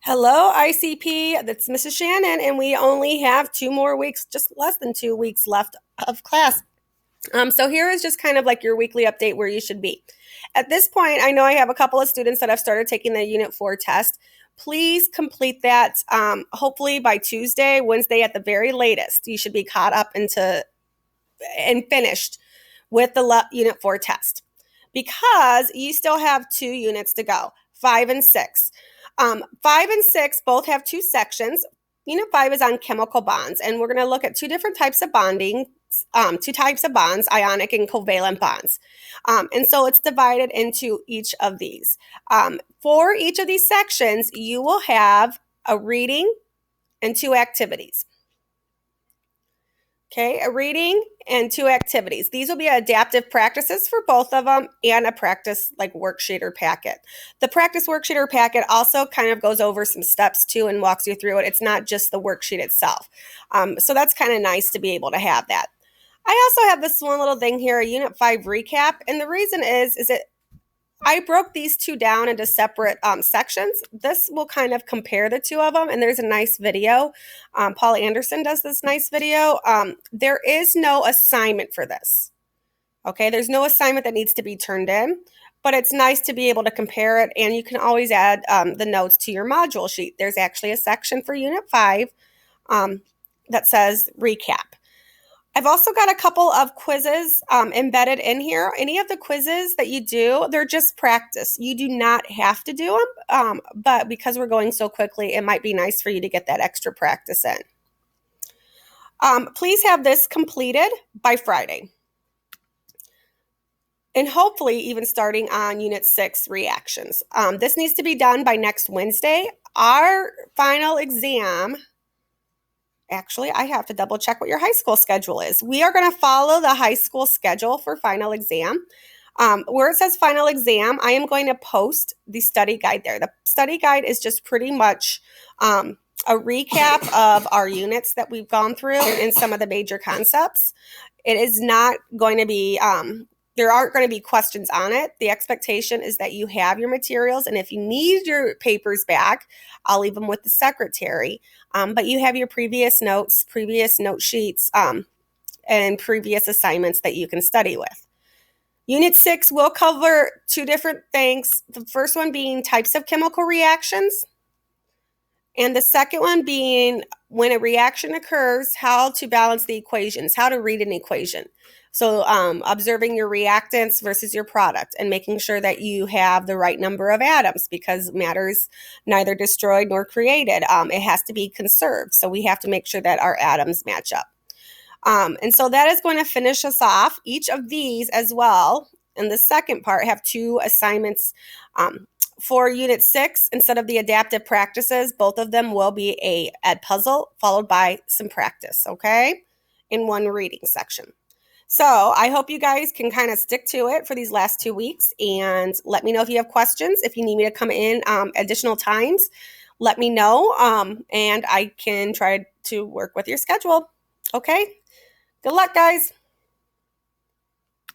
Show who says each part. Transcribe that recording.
Speaker 1: Hello, ICP. That's Mrs. Shannon, and we only have 2 more weeks, just less than 2 weeks left of class. So here is just kind of like your weekly update where you should be. At this point, I know I have a couple of students that have started taking the Unit 4 test. Please complete that hopefully by Tuesday, Wednesday at the very latest. You should be caught up and finished with the Unit 4 test because you still have 2 units to go, 5 and 6. 5 and 6 both have 2 sections. Unit 5 is on chemical bonds, and we're going to look at 2 different types of bonding, 2 types of bonds, ionic and covalent bonds. And so it's divided into each of these. For each of these sections, you will have a reading and 2 activities. Okay, a reading and 2 activities. These will be adaptive practices for both of them and a practice like worksheet or packet. The practice worksheet or packet also kind of goes over some steps too and walks you through it. It's not just the worksheet itself. So that's kind of nice to be able to have that. I also have this one little thing here, a Unit 5 recap. And the reason is that I broke these 2 down into separate sections. This will kind of compare the 2 of them, and there's a nice video. Paul Anderson does this nice video. There is no assignment for this. Okay, there's no assignment that needs to be turned in, but it's nice to be able to compare it, and you can always add the notes to your module sheet. There's actually a section for Unit 5 that says recap. I've also got a couple of quizzes embedded in here. Any of the quizzes that you do, they're just practice. You do not have to do them, but because we're going so quickly, it might be nice for you to get that extra practice in. Please have this completed by Friday. And hopefully even starting on Unit 6 reactions. This needs to be done by next Wednesday. Our final exam... Actually, I have to double check what your high school schedule is. We are going to follow the high school schedule for final exam. Where it says final exam, I am going to post the study guide there. The study guide is just pretty much a recap of our units that we've gone through and some of the major concepts. It is not going to be... there aren't going to be questions on it. The expectation is that you have your materials, and if you need your papers back, I'll leave them with the secretary. But you have your previous notes, previous note sheets, and previous assignments that you can study with. Unit 6 will cover 2 different things. The first one being types of chemical reactions, and the second one being when a reaction occurs, how to balance the equations, how to read an equation. So observing your reactants versus your product and making sure that you have the right number of atoms because matter is neither destroyed nor created. It has to be conserved. So we have to make sure that our atoms match up. And so that is going to finish us off. Each of these as well, in the second part, have 2 assignments for Unit 6. Instead of the adaptive practices, both of them will be a ed puzzle followed by some practice, okay, in one reading section. So I hope you guys can kind of stick to it for these last 2 weeks and let me know if you have questions. If you need me to come in additional times, let me know and I can try to work with your schedule. Okay? Good luck, guys.